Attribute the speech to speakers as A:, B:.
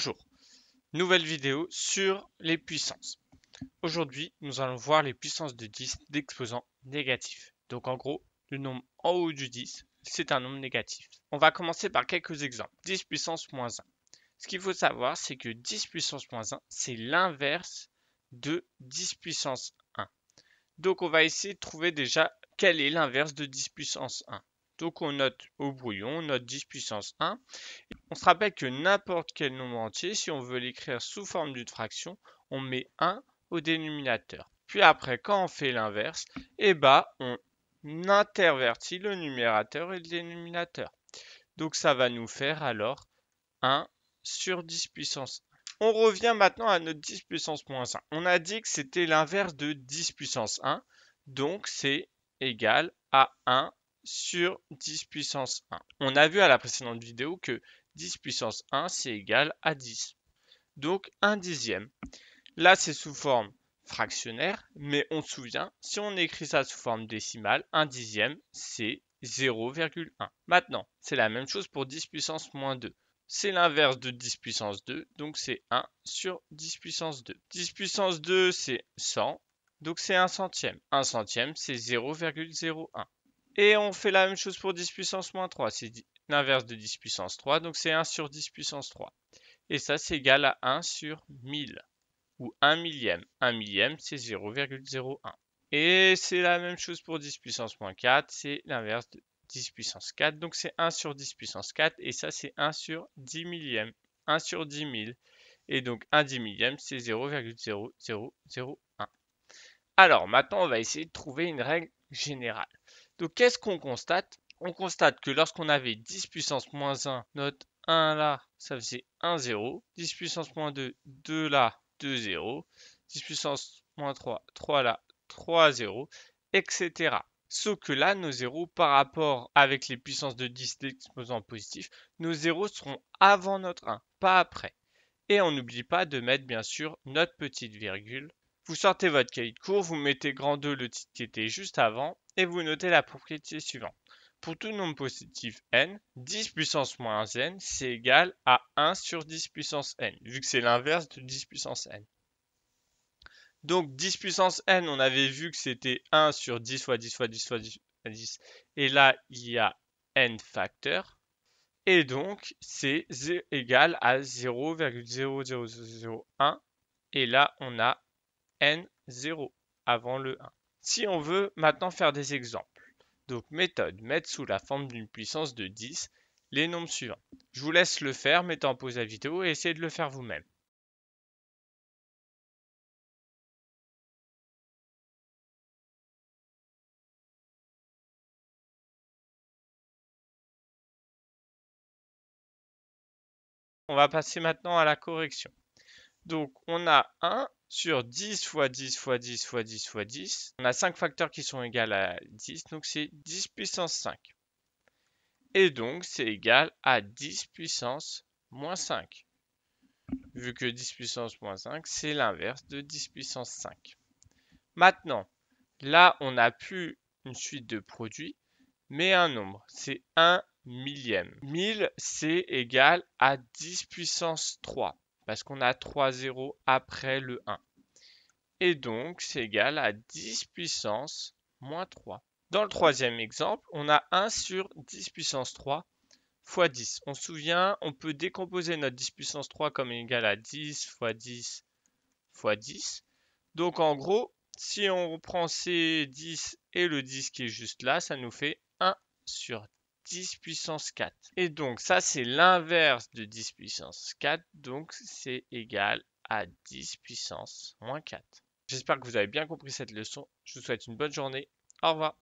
A: Bonjour, nouvelle vidéo sur les puissances. Aujourd'hui, nous allons voir les puissances de 10 d'exposants négatifs. Donc en gros, le nombre en haut du 10, c'est un nombre négatif. On va commencer par quelques exemples. 10 puissance moins 1. Ce qu'il faut savoir, c'est que 10 puissance moins 1, c'est l'inverse de 10 puissance 1. Donc on va essayer de trouver déjà quel est l'inverse de 10 puissance 1. Donc on note au brouillon, on note 10 puissance 1. On se rappelle que n'importe quel nombre entier, si on veut l'écrire sous forme d'une fraction, on met 1 au dénominateur. Puis après, quand on fait l'inverse, on intervertit le numérateur et le dénominateur. Donc ça va nous faire alors 1 sur 10 puissance 1. On revient maintenant à notre 10 puissance moins 1. On a dit que c'était l'inverse de 10 puissance 1, donc c'est égal à 1 sur 10 puissance 1. On a vu à la précédente vidéo que 10 puissance 1, c'est égal à 10. Donc 1 dixième. Là, c'est sous forme fractionnaire, mais on se souvient, si on écrit ça sous forme décimale, 1 dixième, c'est 0,1. Maintenant, c'est la même chose pour 10 puissance moins 2. C'est l'inverse de 10 puissance 2, donc c'est 1 sur 10 puissance 2. 10 puissance 2, c'est 100, donc c'est 1 centième. 1 centième, c'est 0,01. Et on fait la même chose pour 10 puissance moins 3, c'est l'inverse de 10 puissance 3, donc c'est 1 sur 10 puissance 3. Et ça, c'est égal à 1 sur 1000, ou 1 millième. 1 millième, c'est 0,01. Et c'est la même chose pour 10 puissance moins 4, c'est l'inverse de 10 puissance 4, donc c'est 1 sur 10 puissance 4, et ça, c'est 1 sur 10 millième, 1 sur 10 000. Et donc 1 10 millième, c'est 0,0001. Alors, maintenant, on va essayer de trouver une règle générale. Donc, qu'est-ce qu'on constate? On constate que lorsqu'on avait 10 puissance moins 1, notre 1 là, ça faisait 1, 0. 10 puissance moins 2, 2 là, 2, 0. 10 puissance moins 3, 3 là, 3, 0, etc. Sauf que là, nos zéros, par rapport avec les puissances de 10 d'exposants positifs, nos zéros seront avant notre 1, pas après. Et on n'oublie pas de mettre, bien sûr, notre petite virgule. Vous sortez votre cahier de cours, vous mettez grand 2 le titre qui était juste avant, et vous notez la propriété suivante. Pour tout nombre positif n, 10 puissance moins n, c'est égal à 1 sur 10 puissance n, vu que c'est l'inverse de 10 puissance n. Donc 10 puissance n, on avait vu que c'était 1 sur 10 fois 10 fois 10 fois 10 fois 10. Et là, il y a n facteurs. Et donc, c'est égal à 0,0001. Et là, on a n0 avant le 1. Si on veut maintenant faire des exemples, donc méthode, mettre sous la forme d'une puissance de 10 les nombres suivants. Je vous laisse le faire, mettez en pause la vidéo et essayez de le faire vous-même. On va passer maintenant à la correction. Donc, on a 1 sur 10 fois 10 fois 10 fois 10 fois 10. On a 5 facteurs qui sont égaux à 10, donc c'est 10 puissance 5. Et donc, c'est égal à 10 puissance moins 5. Vu que 10 puissance moins 5, c'est l'inverse de 10 puissance 5. Maintenant, là, on n'a plus une suite de produits, mais un nombre. C'est 1 millième. 1000, c'est égal à 10 puissance 3, parce qu'on a 3 zéros après le 1. Et donc, c'est égal à 10 puissance moins 3. Dans le troisième exemple, on a 1 sur 10 puissance 3 fois 10. On se souvient, on peut décomposer notre 10 puissance 3 comme égal à 10 fois 10 fois 10. Donc en gros, si on reprend ces 10 et le 10 qui est juste là, ça nous fait 1 sur 10 puissance 4. Et donc ça, c'est l'inverse de 10 puissance 4, donc c'est égal à 10 puissance moins 4. J'espère que vous avez bien compris cette leçon. Je vous souhaite une bonne journée. Au revoir.